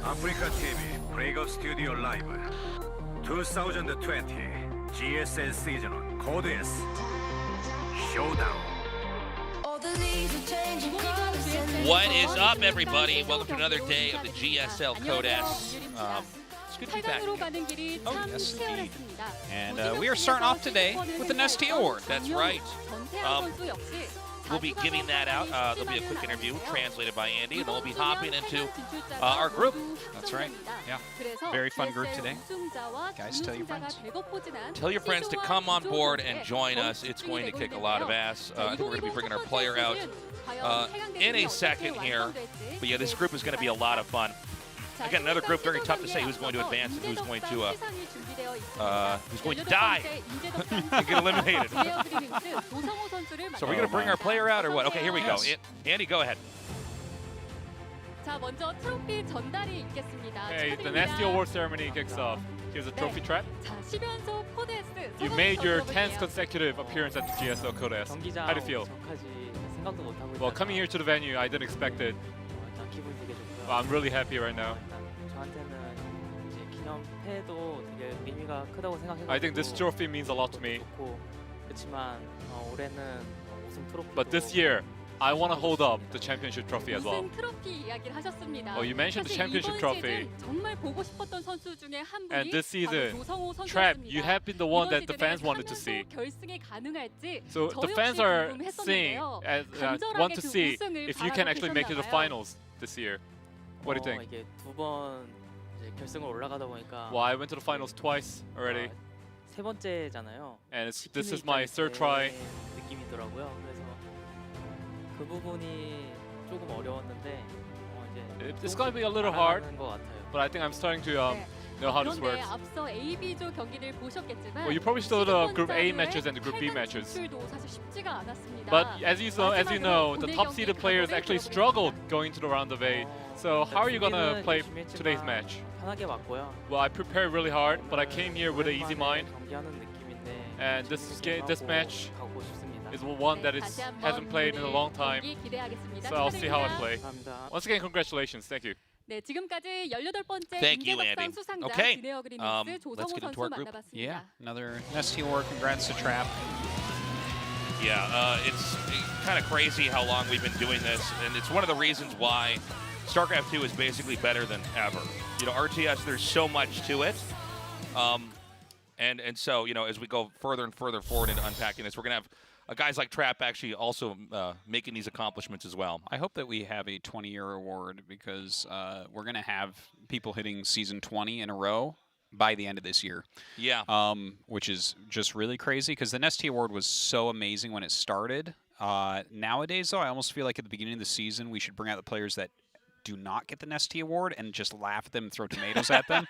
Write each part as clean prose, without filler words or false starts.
Africa TV Breakout Studio Live 2020 GSL Season on Code S Showdown. What is up, everybody? Welcome to another day of the GSL Code S. It's good to be back. Oh, yes, indeed. And we are starting off today with the Nesty Award. That's right. We'll be giving that out. There'll be a quick interview translated by Andy, and then we'll be hopping into our group. That's right. Yeah. Very fun group today. Guys, tell your friends. Tell your friends to come on board and join us. It's going to kick a lot of ass. I think we're going to be bringing our player out in a second here. But yeah, this group is going to be a lot of fun. Again, another group, very tough to say who's going to advance and who's going to die and get eliminated. So we're going to bring our player out or what? Okay, here we go. Andy, go ahead. Okay, the Nasty Award ceremony kicks off. Here's a trophy trap. You made your 10th consecutive appearance at the GSL Code S. How do you feel? Well, coming here to the venue, I didn't expect it. Well, I'm really happy right now. I think this trophy means a lot to me. But this year, I want to hold up the championship trophy as well. Oh, you mentioned the championship trophy. And this season, Trap, you have been the one that the fans wanted to see. So the fans are seeing, want to see if you can actually make it to the finals this year. What do you think? Well, I went to the finals twice already. And this is my third try. It's going to be a little hard, but I think I'm starting to know how this works. Well, you probably saw the Group A matches and the Group B matches. But as you know, the top-seeded players actually struggled going to the round of 8. So how are you going to play today's match? Well, I prepared really hard, but I came here with an easy mind. And this match is one that hasn't played in a long time. So I'll see how I play. Once again, congratulations. Thank you. Thank you, Andy. Okay, let's get into our group. Yeah, another Nesty Award. Congrats to Trap. Yeah, it's kind of crazy how long we've been doing this, and it's one of the reasons why Starcraft 2 is basically better than ever. You know, RTS, there's so much to it. And so, you know, as we go further and further forward into unpacking this, we're going to have guys like Trap actually also making these accomplishments as well. I hope that we have a 20-year award because we're going to have people hitting Season 20 in a row by the end of this year. Yeah. Which is just really crazy because the Nesty Award was so amazing when it started. Nowadays, though, I almost feel like at the beginning of the season, we should bring out the players that do not get the Nesty Award and just laugh at them and throw tomatoes at them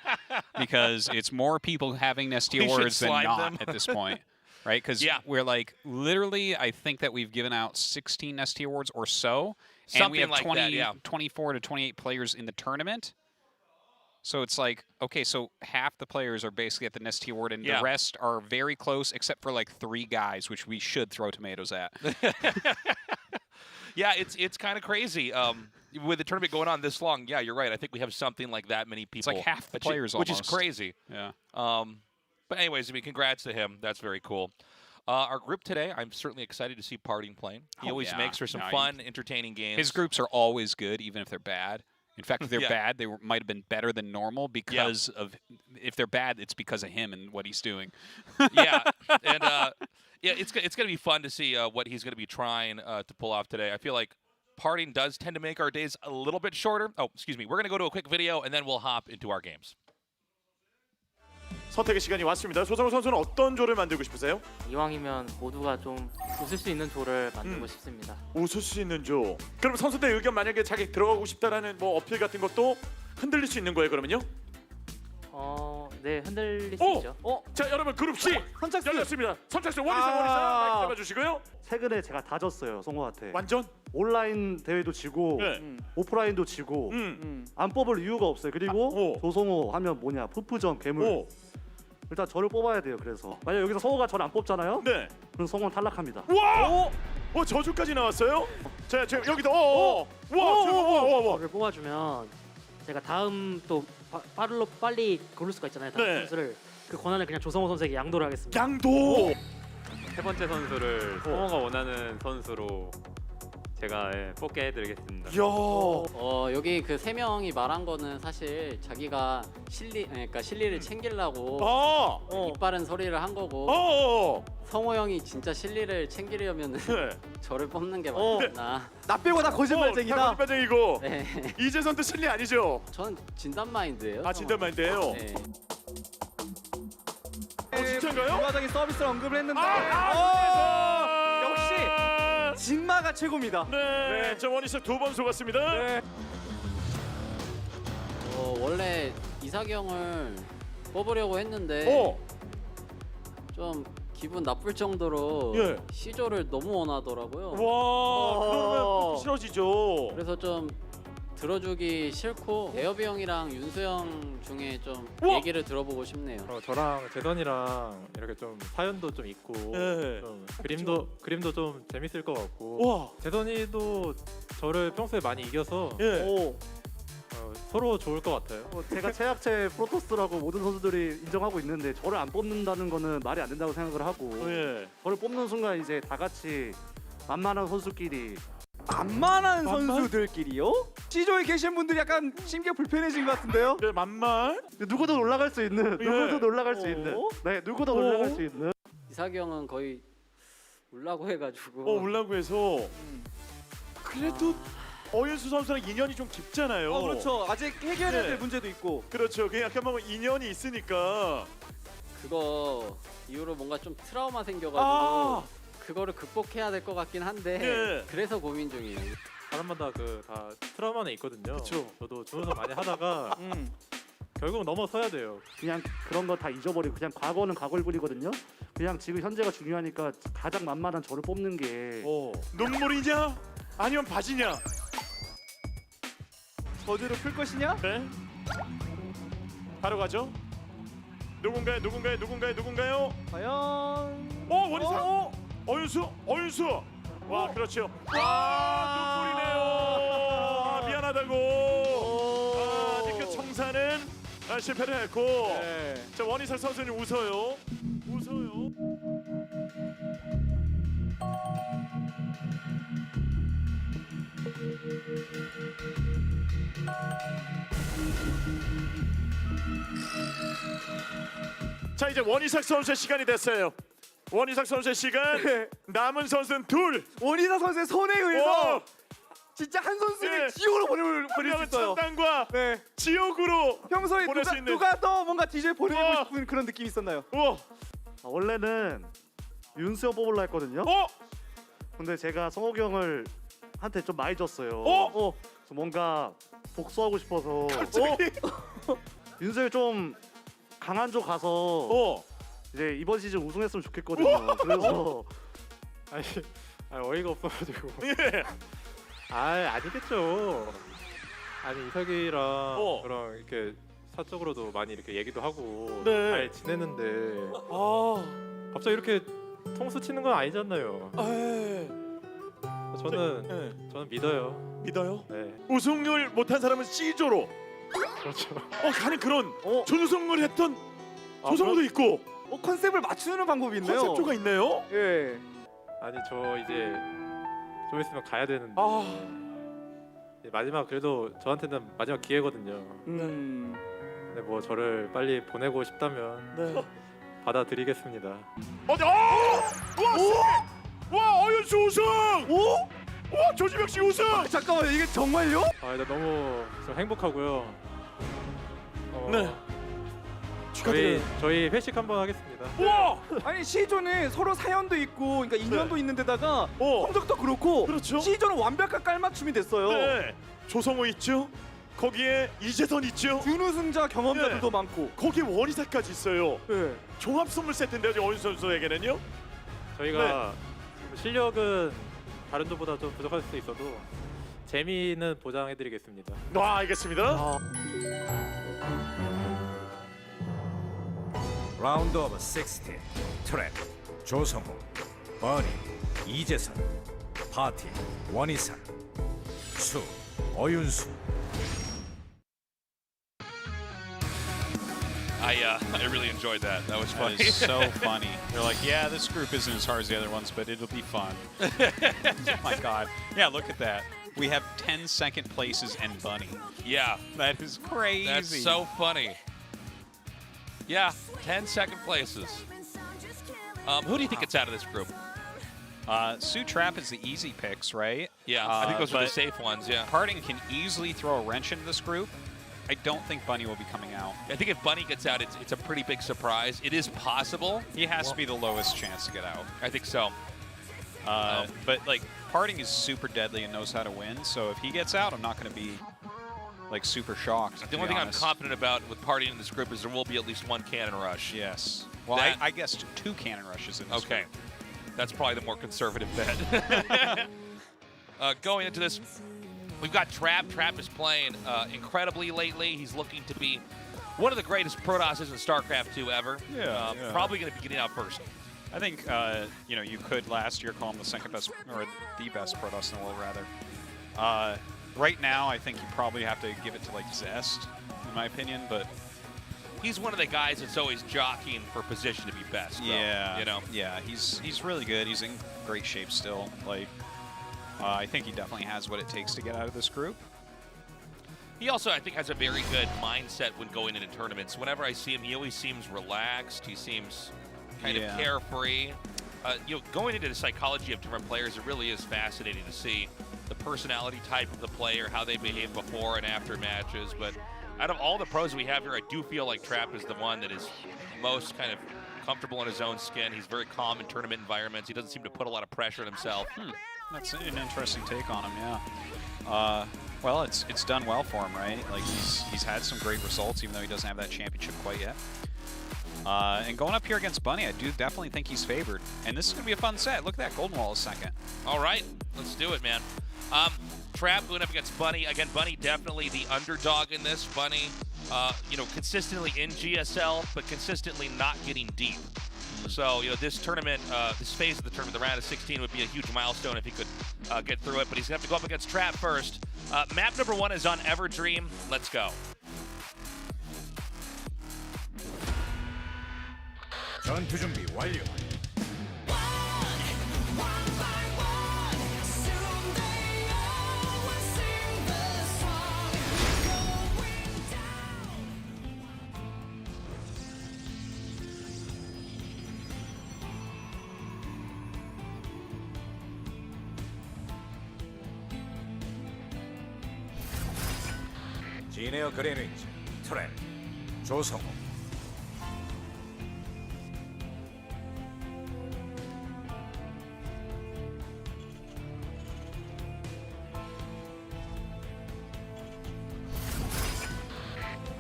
because it's more people having Nesty Awards than not at this point. Right? Because we're like, literally, I think that we've given out 16 Nesty Awards or so. And we have like 24 to 28 players in the tournament. So it's like, okay, so half the players are basically at the Nesty Award, and the rest are very close, except for like 3 guys, which we should throw tomatoes at. Yeah, it's kind of crazy. With the tournament going on this long, yeah, you're right. I think we have something like that many people. It's like half the players which almost. Is crazy. Yeah. But anyways, I mean, congrats to him. That's very cool. Our group today, I'm certainly excited to see Parting playing. He always makes for some fun, entertaining games. His groups are always good, even if they're bad. In fact, if they're bad, they might have been better than normal because of. If they're bad, it's because of him and what he's doing. Yeah, and it's going to be fun to see what he's going to be trying to pull off today. I feel like Parting does tend to make our days a little bit shorter. Oh, excuse me. We're going to go to a quick video, and then we'll hop into our games. 선택의 시간이 왔습니다. 조성우 선수는 어떤 조를 만들고 싶으세요? 이왕이면 모두가 좀 웃을 수 있는 조를 만들고 싶습니다. 웃을 수 있는 조. 그럼 선수들 의견 만약에 자기 들어가고 싶다라는 뭐 어필 같은 것도 흔들릴 수 있는 거예요, 그러면요? 네, 흔들릴 수 있죠. 자, 여러분 그룹 C 열렸습니다. 선착순 원희상 마이크 잡아주시고요. 최근에 제가 다 졌어요, 성호한테. 완전? 온라인 대회도 지고 오프라인도 지고 안 뽑을 이유가 없어요. 그리고 조성호 하면 뭐냐, 푸푸점, 괴물. 일단 저를 뽑아야 돼요. 그래서 만약 여기서 성호가 저를 안 뽑잖아요. 네. 그럼 성호는 탈락합니다. 와! 저주까지 나왔어요? 자, 여기도 와! 저를 뽑아주면 제가 다음 또 빨리 고를 수가 있잖아요. 다음 네. 선수를 그 권한을 그냥 조성호 선수에게 양도를 하겠습니다. 양도. 세 번째 선수를 성호가 원하는 선수로 제가 뽑게 해드리겠습니다. 야. 여기 그 세 명이 말한 거는 사실 자기가 그러니까 실리를 챙기려고 아. 입 바른 소리를 한 거고 성호 형이 진짜 실리를 챙기려면은 네. 저를 뽑는 게 맞나? 나 빼고 다 거짓말쟁이다. 다 거짓말쟁이고. 네, 이재선도 실리 아니죠? 저는 진단 마인드예요. 아 진짜 마인드예요. 네. 진짜인가요? 부가적인 서비스를 언급을 했는데 역시 진마가 최고입니다. 네. 저 원희석 두 번 속았습니다. 네. 원래 이삭이 형을 뽑으려고 했는데 좀 기분 나쁠 정도로 예. 시조를 너무 원하더라고요. 와. 그러면 싫어지죠. 그래서 좀 들어주기 싫고 대엽이 형이랑 윤수 형 중에 좀 우와! 얘기를 들어보고 싶네요. 저랑 재선이랑 이렇게 좀 사연도 좀 있고 네. 좀 그림도 좀 재밌을 것 같고 와. 재선이도 저를 평소에 많이 이겨서 예. 서로 좋을 것 같아요. 제가 최약체 프로토스라고 모든 선수들이 인정하고 있는데 저를 안 뽑는다는 거는 말이 안 된다고 생각을 하고 예. 저를 뽑는 순간 이제 다 같이 만만한 선수끼리 만만한 만만? 선수들끼리요? C조에 계신 분들이 약간 심기가 불편해진 것 같은데요? 네, 만만. 누구도 올라갈 수 있는 예. 누구도 올라갈 수 있는 네 누구도 올라갈 수 있는 이삭이 형은 거의 울라고 해가지고 울라고 해서 그래도 어윤수 선수랑 인연이 좀 깊잖아요. 그렇죠. 아직 해결해야 네. 될 문제도 있고. 그렇죠. 그 약간 뭐 인연이 있으니까. 그거 이후로 뭔가 좀 트라우마 생겨가지고 아. 그거를 극복해야 될 것 같긴 한데 예. 그래서 고민 중이에요. 사람마다 다 트라우마는 있거든요. 그쵸. 저도 준우승 많이 하다가 결국 넘어서야 돼요. 그냥 그런 거 다 잊어버리고 그냥 과거는 과거일 뿐이거든요. 그냥 지금 현재가 중요하니까 가장 만만한 저를 뽑는 게 눈물이냐? 아니면 바지냐? 저주를 풀 것이냐? 네. 바로 가죠. 누군가요? 과연 원희상. 어윤수. 와, 그렇죠. 와, 눈물이네요. 미안하다고. 그 청사는 실패를 했고. 네. 자, 원희상 선수는 웃어요. 자, 이제 원희삭 선수의 시간이 됐어요. 원희삭 선수의 시간. 남은 선수는 둘. 원희사 선수의 손에 의해서 오! 진짜 한 선수를 네. 지옥으로 보낼 수 그러면 있어요. 천당과 네. 지옥으로 평소에 보낼 수 있는. 누가 더 뭔가 DJ 보내고 우와. 싶은 그런 느낌이 있었나요? 우와. 원래는 윤수 형 뽑으려 했거든요. 근데 제가 성욱이 형을 한테 좀 많이 줬어요. 그래서 뭔가 복수하고 싶어서 윤수 형이 좀 강한 쪽 가서 이제 이번 시즌 우승했으면 좋겠거든요. 그래서 아니 어이가 없어가지고. 예. 아니겠죠. 아니 이석이랑 그런 이렇게 사적으로도 많이 이렇게 얘기도 하고 네. 잘 지냈는데 갑자기 이렇게 통수 치는 건 아니잖아요. 저는 믿어요. 믿어요? 네, 우승률 못한 사람은 C조로. 그렇죠. 가는 그런 준우승을 했던 조성우도 그럼- 있고 컨셉을 맞추는 방법이 있네요. 컨셉조가 있네요. 예. 아니 저 이제 좀 있으면 가야 되는데 이제 마지막 그래도 저한테는 마지막 기회거든요. 근데 뭐 저를 빨리 보내고 싶다면 네. 받아들이겠습니다. 와, 어윤수 우승! 와, 조지명 씨 우승! 잠깐만요. 이게 정말요? 나 너무 좀 행복하고요. 네. 저희 회식 한번 하겠습니다. 와! 아니 C조는 서로 사연도 있고 그러니까 인연도 있는데다가 성적도 그렇고 그렇죠. C조는 완벽한 깔맞춤이 됐어요. 네. 조성우 있죠? 거기에 이재선 있죠? 준우승자 경험자들도 많고 거기에 원희사까지 있어요. 네. 종합 선물 세트인데요, 어윤수 선수에게는요? 저희가 실력은 다른 조보다 좀 부족할 수 있어도 재미는 보장해드리겠습니다. 알겠습니다. 라운드 오브 60 트랙 조성우 버니 이재선 파티 원희상 수 어윤수 I really enjoyed that. That was funny. That is so funny. They're like, yeah, this group isn't as hard as the other ones, but it'll be fun. Oh my God. Yeah, look at that. We have 10 second places and Bunny. Yeah. That is crazy. That's so funny. Yeah, 10 second places. Who do you think gets out of this group? Sue Trap is the easy picks, right? Yeah, I think those are the safe ones, yeah. Parting can easily throw a wrench into this group. I don't think Bunny will be coming out. I think if Bunny gets out, it's a pretty big surprise. It is possible. He has to be the lowest chance to get out. I think so. But, like, Parting is super deadly and knows how to win, so if he gets out, I'm not going to be, like, super shocked. The only thing I'm confident about with Parting in this group is there will be at least one cannon rush. Yes. Well, I guessed 2 cannon rushes in this group. That's probably the more conservative bet. Going into this, we've got Trap. Trap is playing incredibly lately. He's looking to be one of the greatest Protosses in Starcraft 2 ever. Yeah. Probably going to be getting out first. I think, you know, you could last year call him the second best, or the best Protoss in the world, rather. Right now, I think you probably have to give it to, like, Zest, in my opinion, but... He's one of the guys that's always jockeying for position to be best. Though, yeah, you know. Yeah, he's really good. He's in great shape still. Like, I think he definitely has what it takes to get out of this group. He also, I think, has a very good mindset when going into tournaments. Whenever I see him, he always seems relaxed. He seems kind of carefree. You know, going into the psychology of different players, it really is fascinating to see the personality type of the player, how they behave before and after matches. But out of all the pros we have here, I do feel like Trap is the one that is most kind of comfortable in his own skin. He's very calm in tournament environments. He doesn't seem to put a lot of pressure on himself. That's an interesting take on him, yeah. Well, it's done well for him, right? Like, he's had some great results, even though he doesn't have that championship quite yet. And going up here against Bunny, I do definitely think he's favored. And this is going to be a fun set. Look at that. Golden Wall is second. All right. Let's do it, man. Trap going up against Bunny. Again, Bunny definitely the underdog in this. Bunny, you know, consistently in GSL, but consistently not getting deep. So, you know, this tournament, this phase of the tournament, the round of 16, would be a huge milestone if he could get through it. But he's going to have to go up against Trap first. Map number 1 is on Everdream. Let's go. 전투 준비 완료. 지네어 그레니치, 트랩, 조성호.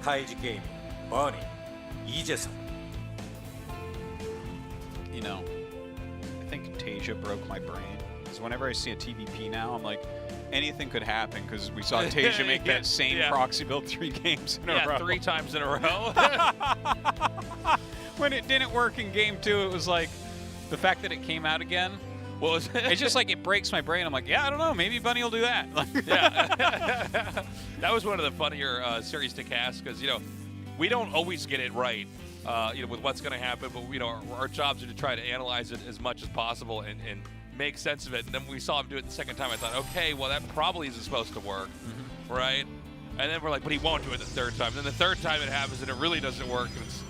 카이지 게임, 버니, 이재성. You know, I think Tasia broke my brain. Because whenever I see a TVP now, I'm like, anything could happen, because we saw Tasia make that same proxy build 3 games in a row. Yeah, 3 times in a row. When it didn't work in game 2, it was like, the fact that it came out again, well, it's just like, it breaks my brain. I'm like, yeah, I don't know, maybe Bunny will do that. Yeah. That was one of the funnier series to cast, because, you know, we don't always get it right, you know, with what's going to happen, but, you know, our jobs are to try to analyze it as much as possible and make sense of it. And then when we saw him do it the second time, I thought, okay, well, that probably isn't supposed to work, right? And then we're like, but he won't do it the third time. And then the third time it happens, and it really doesn't work. And it's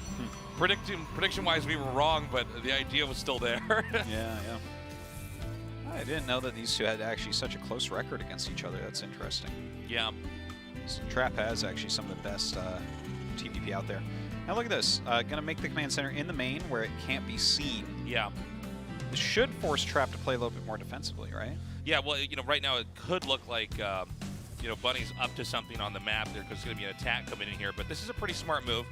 prediction-wise, we were wrong, but the idea was still there. Yeah. I didn't know that these two had actually such a close record against each other. That's interesting. Yeah. So Trap has actually some of the best TVP out there. Now look at this. Gonna make the command center in the main where it can't be seen. Yeah. This should force Trap to play a little bit more defensively, right? Yeah, well, you know, right now it could look like, you know, Bunny's up to something on the map there because there's going to be an attack coming in here. But this is a pretty smart move.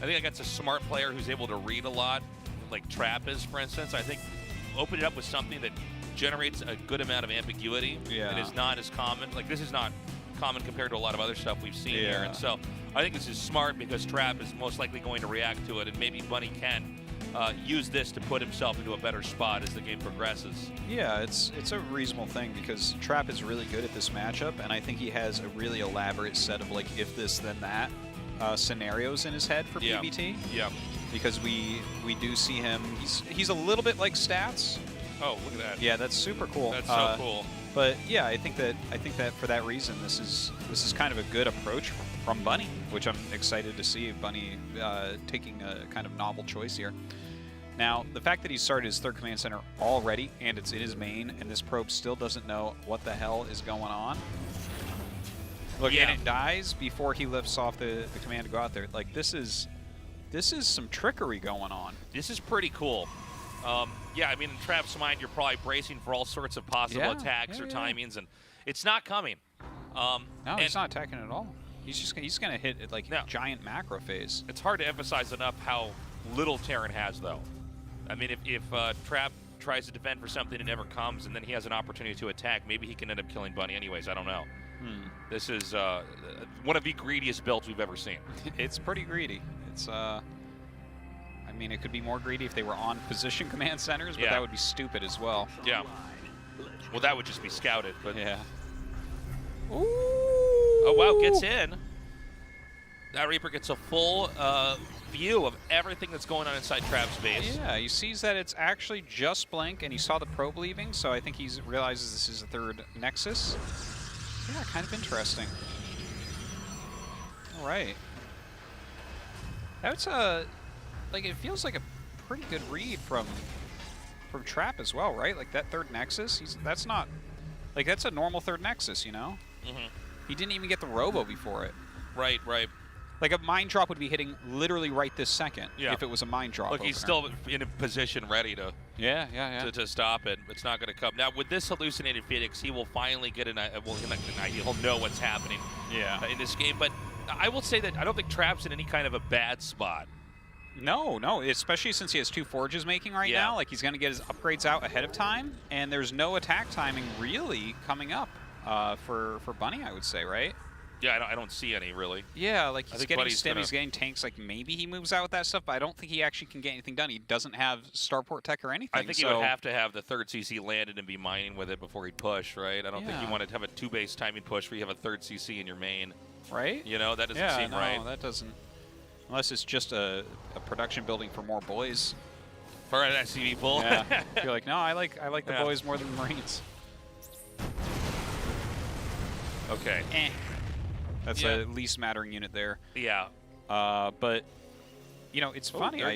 I think against a smart player who's able to read a lot, like Trap is, for instance, I think open it up with something that generates a good amount of ambiguity and is not as common. Like, this is not common compared to a lot of other stuff we've seen here. And so I think this is smart because Trap is most likely going to react to it, and maybe Bunny can use this to put himself into a better spot as the game progresses. Yeah, it's a reasonable thing because Trap is really good at this matchup, and I think he has a really elaborate set of, like, if this, then that scenarios in his head for Yeah. PBT. Yeah. Because we do see him. He's a little bit like Stats. Oh, look at that. Yeah, that's super cool. That's so cool. But yeah, I think that for that reason, this is kind of a good approach from Bunny, which I'm excited to see Bunny taking a kind of novel choice here. Now, the fact that he started his 3rd command center already, and it's in his main, and this probe still doesn't know what the hell is going on. Look, Yeah. and it dies before he lifts off the command to go out there. Like, this is some trickery going on. This is pretty cool. Yeah, I mean, in Trap's mind, you're probably bracing for all sorts of possible attacks or timings, and it's not coming. No, he's not attacking at all. He's gonna hit it like giant macro phase. It's hard to emphasize enough how little Terran has, though. I mean, if Trap tries to defend for something and never comes, and then he has an opportunity to attack, maybe he can end up killing Bunny anyways. I don't know. This is one of the greediest builds we've ever seen. It's pretty greedy. It's I mean, it could be more greedy if they were on position command centers, but that would be stupid as well. Yeah. Well, that would just be scouted, but yeah. Ooh. Oh wow, gets in. That Reaper gets a full view of everything that's going on inside Trap's base. Yeah, he sees that it's actually just Blink, and he saw the probe leaving, so I think he realizes this is a 3rd Nexus. Yeah, kind of interesting. All right. That's like, it feels like a pretty good read from Trap as well, right? Like that 3rd Nexus, that's not like that's a normal 3rd Nexus, you know? He didn't even get the Robo before it. Right, right. Like a mine drop would be hitting literally right this second if it was a mine drop. Look, he's still in a position ready to to stop it. It's not going to come. Now, with this hallucinated Phoenix, he will finally get an idea. He'll know what's happening in this game. But I will say that I don't think Trap's in any kind of a bad spot. No, especially since he has 2 forges making right now. Like, he's going to get his upgrades out ahead of time, and there's no attack timing really coming up for Bunny, I would say, right? Yeah, I don't see any, really. Yeah, like, he's getting Buddy's stim, he's getting tanks. Like, maybe he moves out with that stuff, but I don't think he actually can get anything done. He doesn't have Starport Tech or anything. I think he would have to have the 3rd CC landed and be mining with it before he'd push, right? I don't think you want to have a 2-base timing push where you have a 3rd CC in your main. Right? You know, that doesn't seem right. No, that doesn't. Unless it's just a production building for more boys. For an SCV pull. Yeah. You're like, no, I like the boys more than the Marines. Okay. That's the least mattering unit there. Yeah. But you know, it's funny. I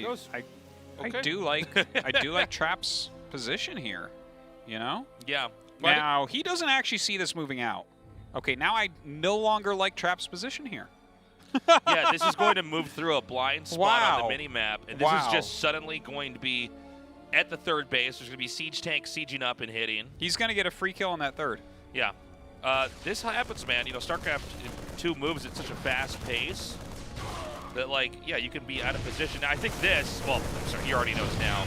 do like Trap's position here. You know? Yeah. Now he doesn't actually see this moving out. Okay, now I no longer like Trap's position here. Yeah, this is going to move through a blind spot on the mini-map, and this is just suddenly going to be at the 3rd base. There's going to be siege tanks sieging up and hitting. He's going to get a free kill on that 3rd. Yeah. This happens, man. You know, StarCraft 2 moves at such a fast pace that, like, yeah, you can be out of position. Now, I think this, well, I'm sorry, he already knows now.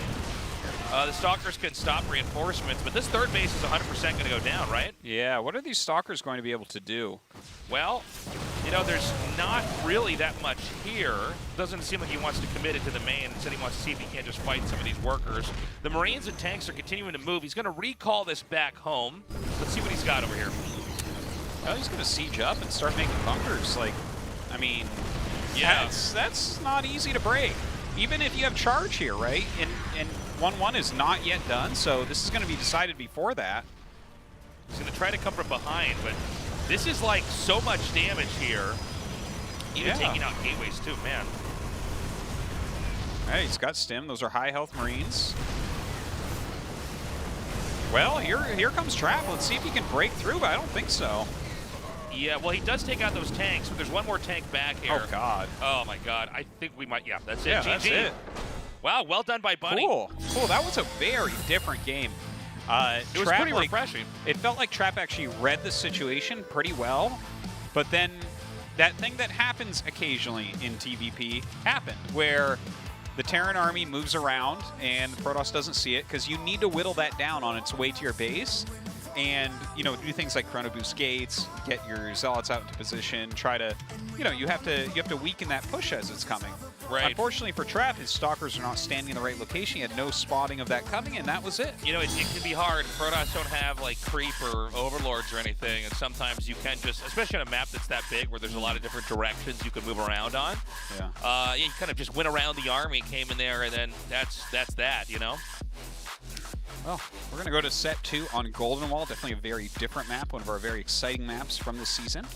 The Stalkers can stop reinforcements, but this 3rd base is 100% going to go down, right? Yeah, what are these Stalkers going to be able to do? Well, you know, there's not really that much here. Doesn't seem like he wants to commit it to the main. Instead, he wants to see if he can't just fight some of these workers. The Marines and tanks are continuing to move. He's going to recall this back home. Let's see what he's got over here. Well, he's going to siege up and start making bunkers. Like, I mean, that's not easy to break. Even if you have charge here, right? And 1-1 is not yet done, so this is going to be decided before that. He's going to try to come from behind, but this is like so much damage here. Even taking out gateways too, man. Hey, he's got stim. Those are high health Marines. Well, here comes Trap. Let's see if he can break through, but I don't think so. Yeah, well, he does take out those tanks, but there's one more tank back here. Oh, God. Oh, my God. I think we might, that's it. Yeah, GG. that's it. Wow, well done by Bunny. Cool. That was a very different game. It was pretty refreshing. It felt like Trap actually read the situation pretty well, but then that thing that happens occasionally in TVP happened, where the Terran army moves around and the Protoss doesn't see it because you need to whittle that down on its way to your base and, you know, do things like chrono boost gates, get your zealots out into position, try to, you know, you have to weaken that push as it's coming. Right. Unfortunately for Trap, his stalkers are not standing in the right location. He had no spotting of that coming, and that was it. You know, it can be hard. Protoss don't have like creep or overlords or anything, and sometimes you can just, especially on a map that's that big where there's a lot of different directions you can move around on. Yeah. You kind of just went around the army, came in there, and then that's that, you know? Well, we're going to go to set 2 on Golden Wall. Definitely a very different map, one of our very exciting maps from this season.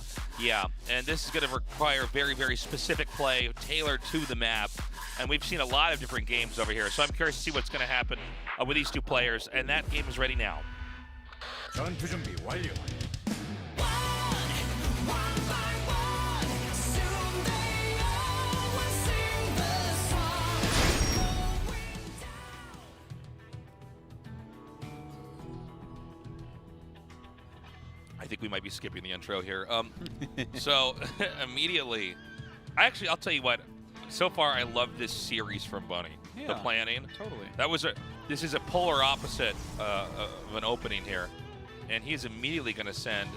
Yeah, and this is going to require very, very specific play tailored to the map. And we've seen a lot of different games over here, so I'm curious to see what's going to happen with these two players. And that game is ready now. 전투 준비 완료. I think we might be skipping the intro here. So immediately, I'll tell you what. So far, I love this series from Bunny. Yeah, the planning. Totally. This is a polar opposite of an opening here, and he's immediately going to send.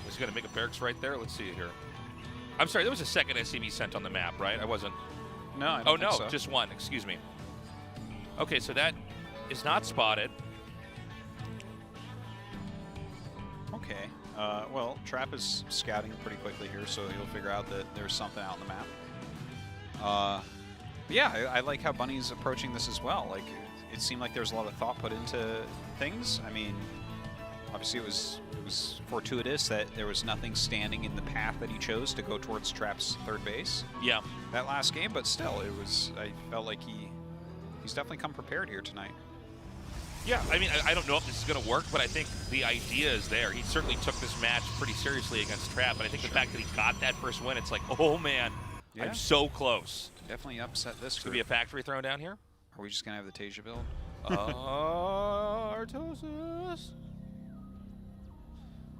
Is he going to make a barracks right there? Let's see here. I'm sorry, there was a second SCV sent on the map, right? I wasn't. No, I don't think so. Just one. Excuse me. Okay, so that is not spotted. Okay. Well, Trap is scouting pretty quickly here, so he'll figure out that there's something out on the map. But yeah, I like how Bunny's approaching this as well. Like, it seemed like there was a lot of thought put into things. I mean, obviously it was fortuitous that there was nothing standing in the path that he chose to go towards Trap's third base. Yeah. That last game, but still, I felt like he's definitely come prepared here tonight. Yeah, I mean, I don't know if this is going to work, but I think the idea is there. He certainly took this match pretty seriously against Trap, and I think the fact that he got that first win, it's like, oh man, Yeah. I'm so close. Definitely upset this. Could be a factory thrown down here. Are we just gonna have the Tasia build?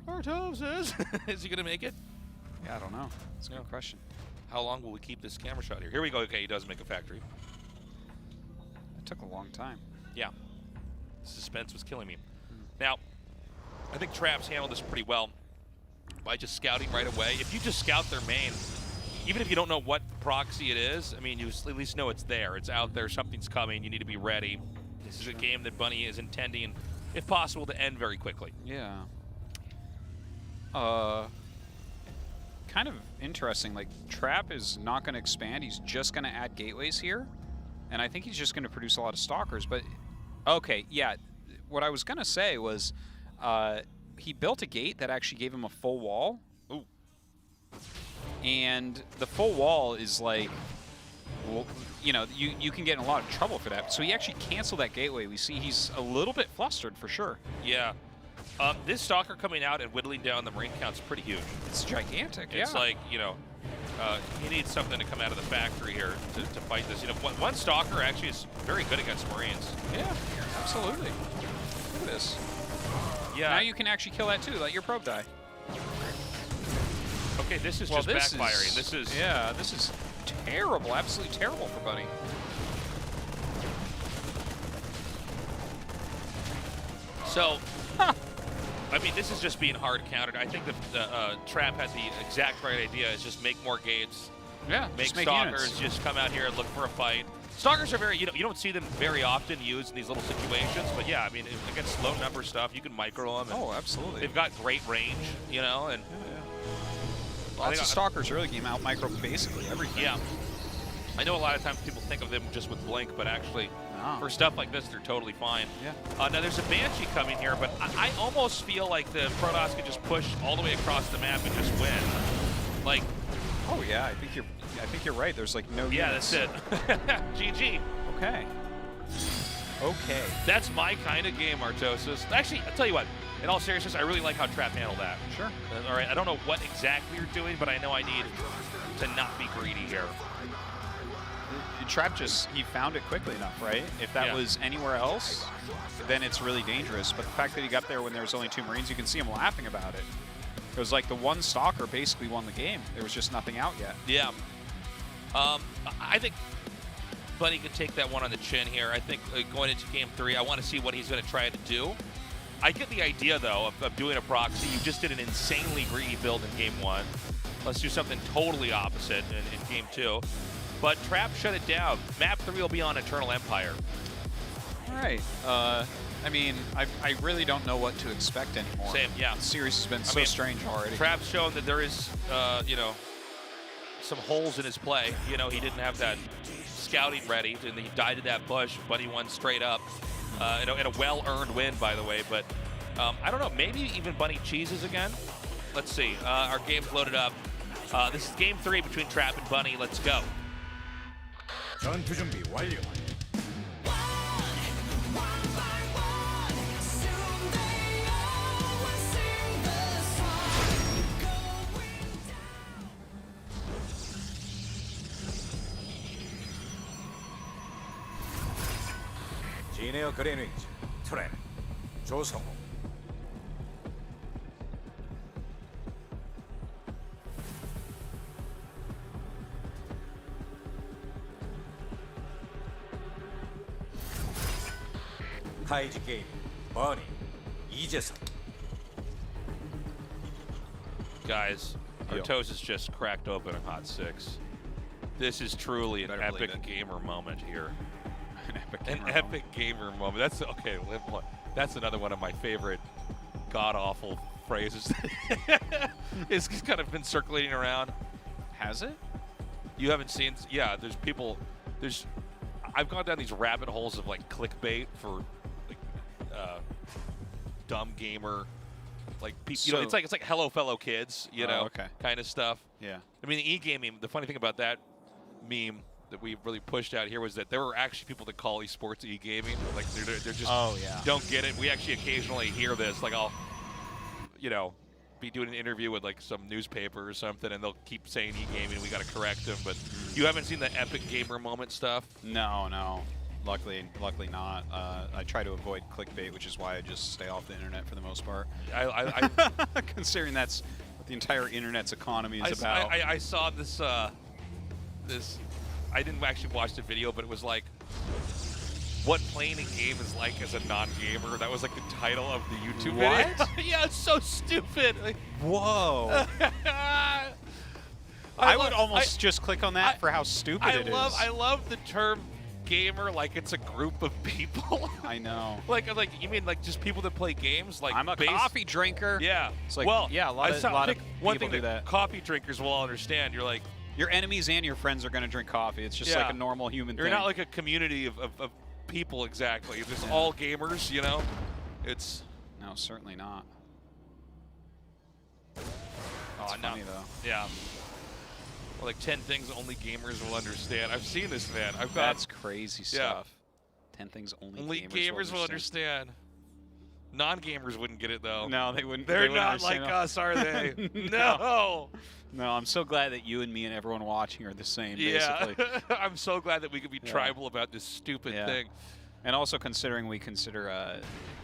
Artosis. Is he gonna make it? Yeah, I don't know. That's a good question. How long will we keep this camera shot here? Here we go. Okay, he does make a factory. It took a long time. Yeah. The suspense was killing me. Now, I think Trap's handled this pretty well by just scouting right away. If you just scout their main, even if you don't know what proxy it is, I mean, you at least know it's there. It's out there. Something's coming. You need to be ready. This is a game that Bunny is intending, if possible, to end very quickly. Yeah. Kind of interesting. Like, Trap is not going to expand. He's just going to add gateways here. And I think he's just going to produce a lot of stalkers. But, okay, yeah. What I was going to say was he built a gate that actually gave him a full wall. Ooh. And the full wall is like, well, you know, you can get in a lot of trouble for that. So he actually canceled that gateway. We see he's a little bit flustered for sure. Yeah. This Stalker coming out and whittling down the Marine count's pretty huge. It's gigantic, It's like, you know, he needs something to come out of the factory here to fight this. You know, one Stalker actually is very good against Marines. Yeah, absolutely. Look at this. Yeah. Now you can actually kill that too. Let your probe die. Okay, this is just backfiring. This is... Yeah, this is terrible. Absolutely terrible for Bunny. So, I mean, this is just being hard countered. I think the Trap had the exact right idea, is just make more gates. Yeah, make Stalkers, units. Just come out here and look for a fight. Stalkers are very, you don't see them very often used in these little situations, but yeah, I mean, against low number stuff, you can micro them. Oh, absolutely. They've got great range, you know, and... Lots of Stalkers early game out micro basically everything. Yeah. I know a lot of times people think of them just with Blink, but actually, for stuff like this, they're totally fine. Yeah. Now, there's a Banshee coming here, but I almost feel like the Protoss could just push all the way across the map and just win. Like... Oh, yeah, I think you're right. There's, like, no units. That's it. GG. Okay. Okay. That's my kind of game, Artosis. Actually, I'll tell you what. In all seriousness, I really like how Trap handled that. Sure. All right, I don't know what exactly you're doing, but I know I need to not be greedy here. Trap he found it quickly enough, right? If that was anywhere else, then it's really dangerous. But the fact that he got there when there was only 2 Marines, you can see him laughing about it. It was like the one Stalker basically won the game. There was just nothing out yet. Yeah. I think Bunny could take that one on the chin here. I think going into Game 3, I want to see what he's going to try to do. I get the idea, though, of doing a proxy. You just did an insanely greedy build in Game 1. Let's do something totally opposite in Game 2. but Trap shut it down. Map 3 will be on Eternal Empire. All right. I mean, I really don't know what to expect anymore. Same, yeah. The series has been so mean, strange already. Trap's shown that there is, you know, some holes in his play. You know, he didn't have that scouting ready, and he died to that bush, but he won straight up. In a well-earned win, by the way. But I don't know, maybe even Bunny cheeses again. Let's see. Our game's loaded up. This is game 3 between Trap and Bunny. Let's go. 전투 준비 완료. 지네어 그레니지, 트랩, 조성호. 카이지 게임, 버니, 이재성. Guys, our toast is just cracked open a hot 6. This is truly an epic gamer moment here. An epic gamer moment. That's okay. That's another one of my favorite god-awful phrases. It's kind of been circulating around. Has it? You haven't seen? Yeah. There's people. I've gone down these rabbit holes of like clickbait for like dumb gamer, like people. So, you know, it's like hello fellow kids. You know, kind of stuff. Yeah. I mean, the e-gaming. The funny thing about that meme that we really pushed out here was that there were actually people that call esports e-gaming. Like they're just don't get it. We actually occasionally hear this. Like I'll, you know, be doing an interview with like some newspaper or something, and they'll keep saying e-gaming. We got to correct them. But you haven't seen the epic gamer moment stuff? No. Luckily not. I try to avoid clickbait, which is why I just stay off the internet for the most part. Considering that's what the entire internet's economy is about. I saw this. I didn't actually watch the video, but it was like, what playing a game is like as a non-gamer. That was like the title of the YouTube video. Yeah, it's so stupid. Like, whoa. I would almost just click on that for how stupid it is. I love the term gamer like it's a group of people. I know. like you mean like just people that play games? Like I'm a coffee drinker. Yeah. It's like, well, yeah, a lot of one people thing do that. Coffee drinkers will all understand. You're like, your enemies and your friends are going to drink coffee. It's just like a normal human thing. You're not like a community of people exactly. It's just all gamers, you know? It's... No, certainly not. Oh, no. Funny, though. Yeah. Well, like 10 things only gamers will understand. I've seen this, man. That's crazy stuff. 10 things only gamers will understand. Non-gamers wouldn't get it, though. No, they wouldn't. They're not like us, are they? No. No, I'm so glad that you and me and everyone watching are the same, basically. I'm so glad that we could be tribal about this stupid thing. And also considering we consider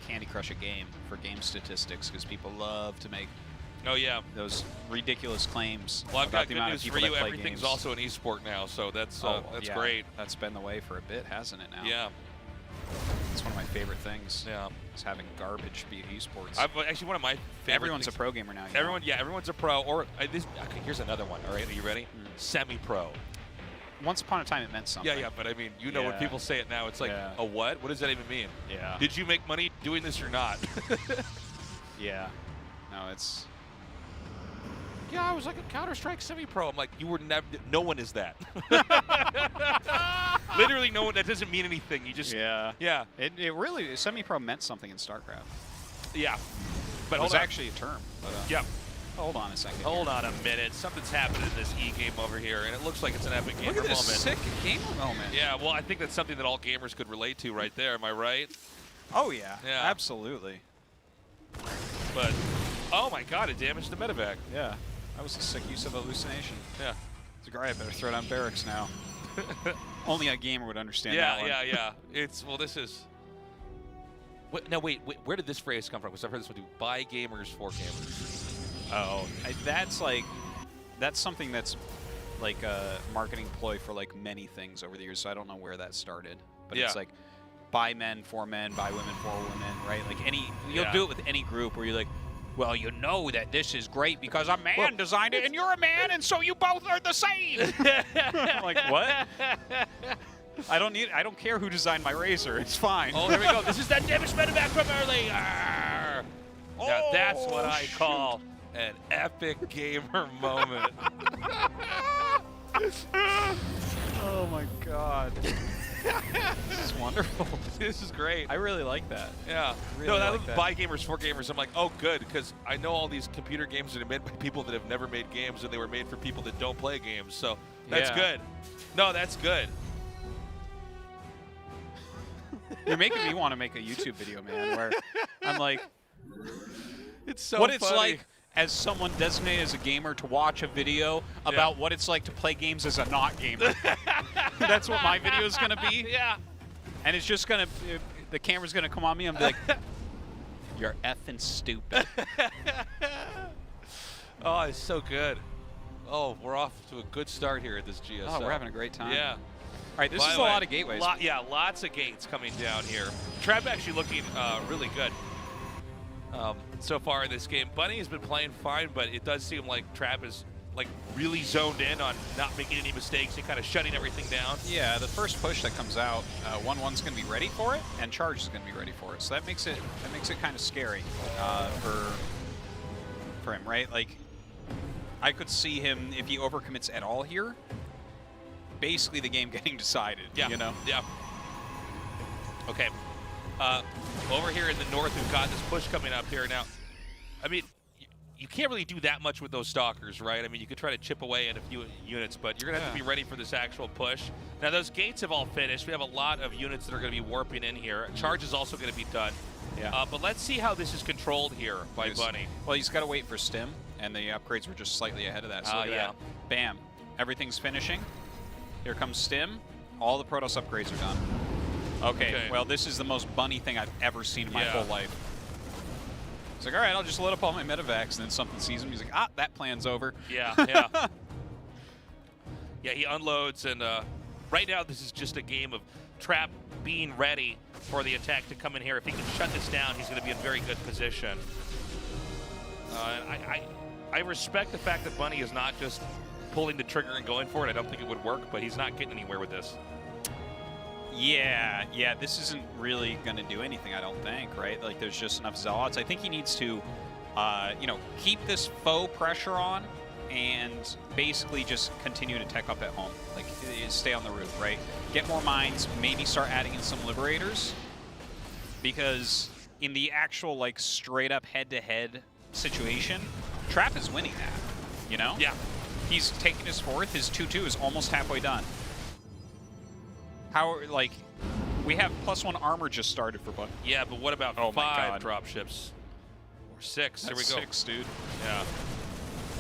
Candy Crush a game for game statistics, because people love to make those ridiculous claims. Well, I've about got the good amount news of for people you. that play Everything's games. also an esport now, so that's great. That's been the way for a bit, hasn't it now? Yeah. It's one of my favorite things. Yeah. Is having garbage be esports. Actually, one of my favorite Everyone's things. a pro gamer now. Everyone's a pro. Or okay, here's another one. All right, are you ready? Semi-pro. Once upon a time, it meant something. Yeah, but I mean, you know, when people say it now, it's like, a what? What does that even mean? Yeah. Did you make money doing this or not? Yeah. No, it's... Yeah, I was like a Counter-Strike semi-pro. I'm like, you were never... No one is that. Literally no one. That doesn't mean anything. You just... Yeah. Yeah. It really... Semi-pro meant something in StarCraft. Yeah. But it was actually a term. But, yeah. Hold on a second. Hold on a minute. Something's happening in this e-game over here, and it looks like it's an epic gamer moment. Look at this sick gamer moment. Yeah, well, I think that's something that all gamers could relate to right there. Am I right? Oh, yeah. Absolutely. But, oh my god, it damaged the medevac. Yeah. That was a sick use of hallucination. Yeah. It's great. I better throw down barracks now. Only a gamer would understand that one. Yeah. It's, well, this is... Wait, where did this phrase come from? Because I've heard this one too. By gamers, for gamers. Oh, that's something that's like a marketing ploy for like many things over the years. So I don't know where that started, but it's like by men, for men, by women, for women, right? Like you'll do it with any group where you're like, well, you know that this is great because a man designed it and you're a man and so you both are the same. I'm like, what? I don't care who designed my razor. It's fine. Oh, there we go. This is that damage medevac from early. Arr! Now that's what I call an epic gamer moment. Oh my god. This is wonderful. This is great. I really like that. Yeah. Really No, that like was that. by gamers for gamers. I'm like, oh, good, because I know all these computer games that are made by people that have never made games, and they were made for people that don't play games. So that's Yeah. good. No, that's good. You're making me want to make a YouTube video, man, where I'm like, It's so what it's funny. like as someone designated as a gamer to watch a video about what it's like to play games as a not gamer. That's what my video is going to be. Yeah. And it's just going to, the camera's going to come on me and be like, you're effing stupid. Oh, it's so good. Oh, we're off to a good start here at this GSL. Oh, we're having a great time. Yeah. All right, this By is the a way, lot of gateways. Yeah, lots of gates coming down here. Trap actually looking really good so far in this game. Bunny has been playing fine, but it does seem like Trap is like really zoned in on not making any mistakes and kind of shutting everything down. Yeah, the first push that comes out, 1-1's going to be ready for it, and Charge is going to be ready for it. So that makes it kind of scary for him, right? Like, I could see him if he overcommits at all here. Basically, the game getting decided. Yeah. You know. Yeah. Okay. Over here in the north, we've got this push coming up here now. I mean, you can't really do that much with those stalkers, right? I mean, you could try to chip away at a few units, but you're going to have to be ready for this actual push. Now, those gates have all finished. We have a lot of units that are going to be warping in here. Charge is also going to be done. Yeah. But let's see how this is controlled here by Bunny. Well, he's got to wait for Stim, and the upgrades were just slightly ahead of that. So look at that. Bam. Everything's finishing. Here comes Stim. All the Protoss upgrades are done. Okay, well, this is the most Bunny thing I've ever seen in my whole life. He's like, all right, I'll just load up all my medevacs, and then something sees him. He's like, ah, that plan's over. Yeah, yeah. Yeah, he unloads, and right now this is just a game of Trap being ready for the attack to come in here. If he can shut this down, he's going to be in very good position. I respect the fact that Bunny is not just pulling the trigger and going for it. I don't think it would work, but he's not getting anywhere with this. Yeah, this isn't really going to do anything, I don't think, right? Like, there's just enough Zealots. I think he needs to, you know, keep this faux pressure on and basically just continue to tech up at home. Like, stay on the roof, right? Get more mines, maybe start adding in some Liberators, because in the actual, like, straight-up head-to-head situation, Trap is winning that, you know? Yeah. He's taking his fourth. His 2-2 is almost halfway done. How, like, we have +1 armor just started for Bunny. Yeah, but what about 5 dropships? Or 6? There we go. 6, dude.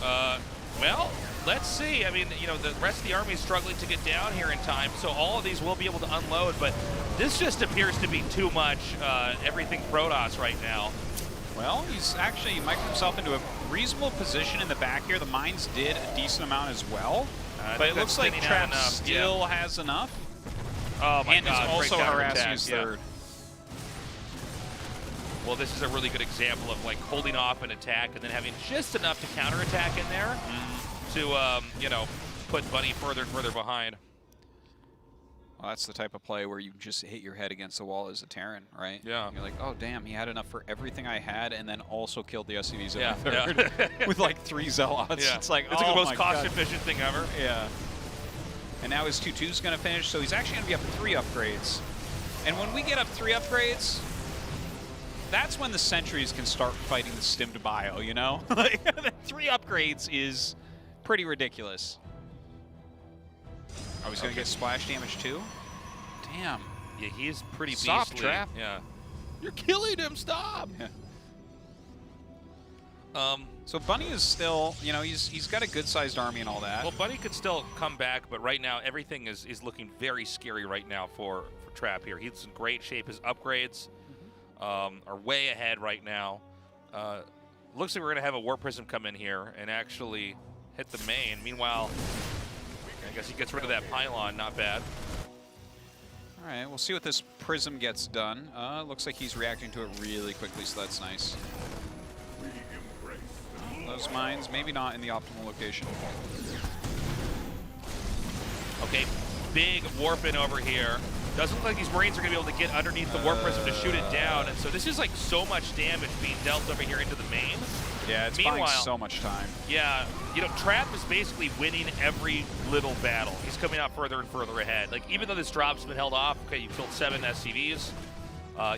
Yeah. Well, let's see. I mean, you know, the rest of the army is struggling to get down here in time, so all of these will be able to unload, but this just appears to be too much everything Protoss right now. Well, he's actually mic'd himself into a reasonable position in the back here. The mines did a decent amount as well, but it looks like Trap still has enough. Oh my and God, is also great harassing his counterattack, third. Well, this is a really good example of like holding off an attack and then having just enough to counterattack in there to, you know, put Bunny further and further behind. Well, that's the type of play where you just hit your head against the wall as a Terran, right? Yeah. You're like, oh, damn, he had enough for everything I had and then also killed the SCVs in Yeah, the third with like 3 Zealots. Yeah. It's like, it's oh the most my cost-efficient thing ever. Yeah. And now his 2-2's going to finish, so he's actually going to be up to 3 upgrades. And when we get up 3 upgrades, that's when the sentries can start fighting the Stim to bio, you know? Like, 3 upgrades is pretty ridiculous. Oh, he's going to get splash damage too? Damn. Yeah, he is pretty Stop, beastly. Trap. Yeah. You're killing him, stop! Yeah. So Bunny is still, you know, he's got a good-sized army and all that. Well, Bunny could still come back, but right now everything is looking very scary right now for Trap here. He's in great shape. His upgrades are way ahead right now. Looks like we're going to have a War Prism come in here and actually hit the main. Meanwhile, I guess he gets rid of that pylon. Not bad. All right, we'll see what this Prism gets done. Looks like he's reacting to it really quickly, so that's nice. those mines, maybe not in the optimal location. Okay, big warp in over here. Doesn't look like these Marines are going to be able to get underneath the warp prism to shoot it down, and so this is like so much damage being dealt over here into the main. Yeah, it's buying so much time. Yeah, you know, Trap is basically winning every little battle. He's coming out further and further ahead. Like, even though this drop's been held off, okay, you killed 7 SCVs.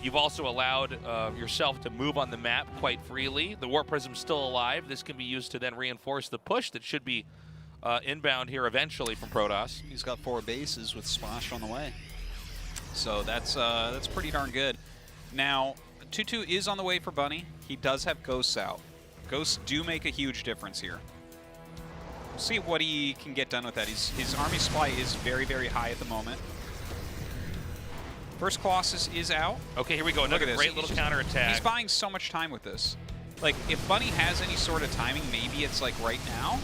You've also allowed yourself to move on the map quite freely. The warp prism's still alive. This can be used to then reinforce the push that should be inbound here eventually from Protoss. He's got 4 bases with Splash on the way. So that's pretty darn good. Now, 2-2 is on the way for Bunny. He does have Ghosts out. Ghosts do make a huge difference here. We'll see what he can get done with that. His army supply is very, very high at the moment. First Colossus is out. Okay, here we go. Another great little counterattack. He's buying so much time with this. Like, if Bunny has any sort of timing, maybe it's like right now.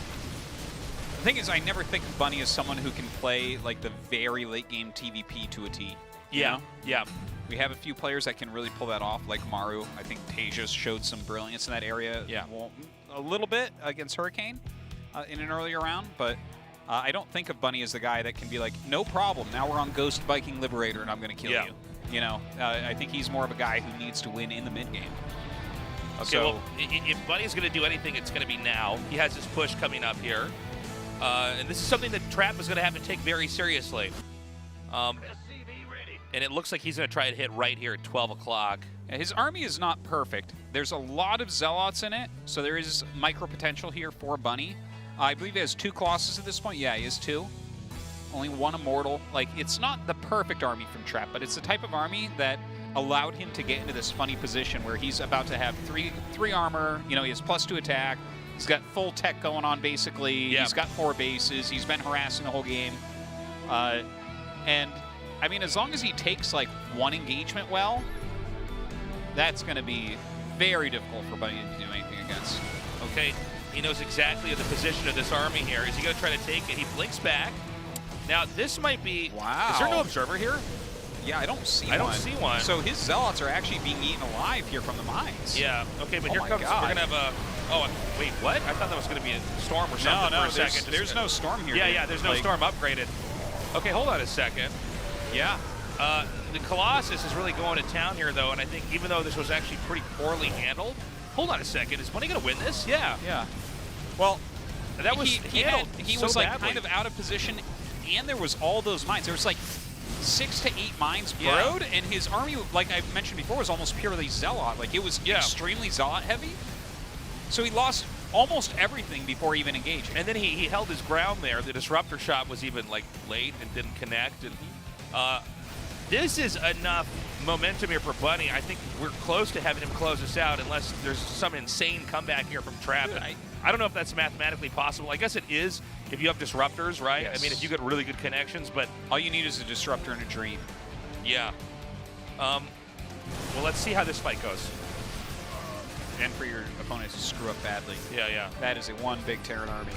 The thing is, I never think of Bunny as someone who can play like the very late game TVP to a T. Yeah, yeah. We have a few players that can really pull that off, like Maru. I think Tejas showed some brilliance in that area. Yeah. Well, a little bit against Hurricane in an earlier round, but I don't think of Bunny as the guy that can be like, no problem, now we're on Ghost Viking Liberator and I'm going to kill you. You know, I think he's more of a guy who needs to win in the mid game. Okay, So- well, if Bunny's going to do anything, it's going to be now. He has his push coming up here. And this is something that Trap is going to have to take very seriously. And it looks like he's going to try to hit right here at 12 o'clock. His army is not perfect. There's a lot of Zealots in it, so there is micro potential here for Bunny. I believe he has 2 Colossus at this point. Yeah, he has 2. Only 1 Immortal. Like, it's not the perfect army from Trap, but it's the type of army that allowed him to get into this funny position where he's about to have 3 armor. You know, he has +2 attack. He's got full tech going on, basically. Yeah. He's got 4 bases. He's been harassing the whole game. And, I mean, as long as he takes, like, 1 engagement well, that's going to be very difficult for Bunny to do anything against. Okay, he knows exactly the position of this army here. Is he going to try to take it? He blinks back. Now, this might be... Wow. Is there no observer here? Yeah, I don't see one. I don't see one. So his Zealots are actually being eaten alive here from the mines. Yeah, okay, but Oh here my comes... God. We're going to have a... Oh, wait, what? I thought that was going to be a storm or something for a second. There's no storm here. Yeah, dude. yeah, there's no Like, storm upgraded. Okay, hold on a second. Yeah. The Colossus is really going to town here, though, and I think even though this was actually pretty poorly handled... Hold on a second. Is Bunny going to win this? Yeah. Yeah. Well, That was handled he so was like badly. kind of out of position, and there was all those mines. There was like 6 to 8 mines burrowed, and his army, like I mentioned before, was almost purely Zealot. Like, it was extremely Zealot heavy. So he lost almost everything before even engaging. And then he held his ground there. The disruptor shot was even like late and didn't connect. And this is enough momentum here for Bunny. I think we're close to having him close us out unless there's some insane comeback here from Trap. And I don't know if that's mathematically possible. I guess it is if you have disruptors, right? Yes. I mean, if you get really good connections, but all you need is a disruptor and a dream. yeah. Well, let's see how this fight goes. And for your opponent to screw up badly. Yeah, yeah. That is a one big Terran army.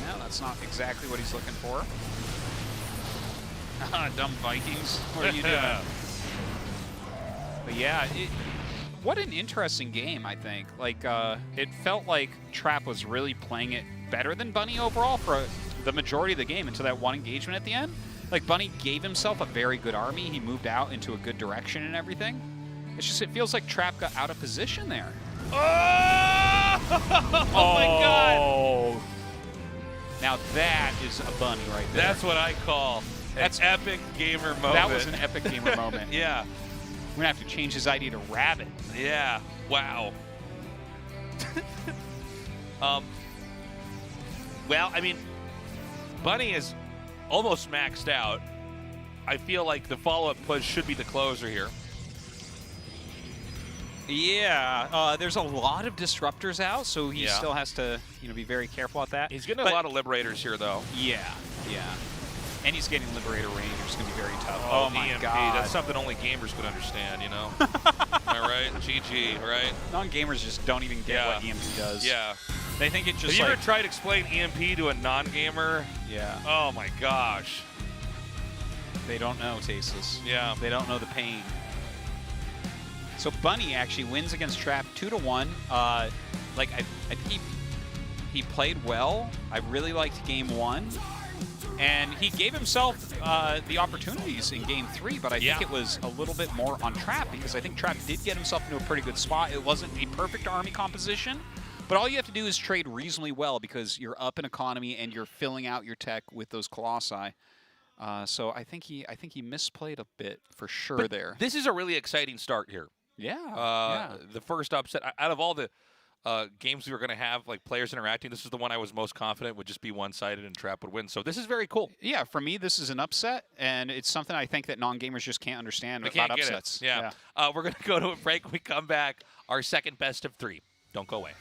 No, that's not exactly what he's looking for. Dumb Vikings. What are you doing? But yeah, what an interesting game, I think. Like, it felt like Trap was really playing it better than Bunny overall for the majority of the game until that 1 engagement at the end. Like, Bunny gave himself a very good army. He moved out into a good direction and everything. It's just, it feels like Trap got out of position there. Oh, my God. Now that is a Bunny right there. That's what I call an epic gamer moment. That was an epic gamer moment. Yeah. We're going to have to change his ID to Rabbit. Yeah. Wow. Well, I mean, Bunny is almost maxed out. I feel like the follow-up push should be the closer here. Yeah, there's a lot of disruptors out, so he Yeah. still has to, be very careful about that. He's getting a lot of Liberators here, though. Yeah, yeah. And he's getting Liberator range, which is going to be very tough. Oh, my EMP. God. That's something only gamers could understand, you know? Am I right? GG, right? Non-gamers just don't even get what EMP does. Yeah. They think it just Have you ever tried to explain EMP to a non-gamer? Yeah. Oh, my gosh. They don't know, Tasteless. Yeah. They don't know the pain. So Bunny actually wins against Trap 2-1. Like I think he played well. I really liked game 1. And he gave himself the opportunities in game 3, but I think it was a little bit more on Trap because I think Trap did get himself into a pretty good spot. It wasn't a perfect army composition, but all you have to do is trade reasonably well because you're up in economy and you're filling out your tech with those Colossi. So I think he misplayed a bit for sure But there. This is a really exciting start here. Yeah. The first upset out of all the games we were going to have, like players interacting, this is the one I was most confident would just be one-sided and Trap would win. So this is very cool. Yeah, for me, this is an upset, and it's something I think that non-gamers just can't understand about upsets. We're going to go to a break. When we come back, our second best of 3. Don't go away.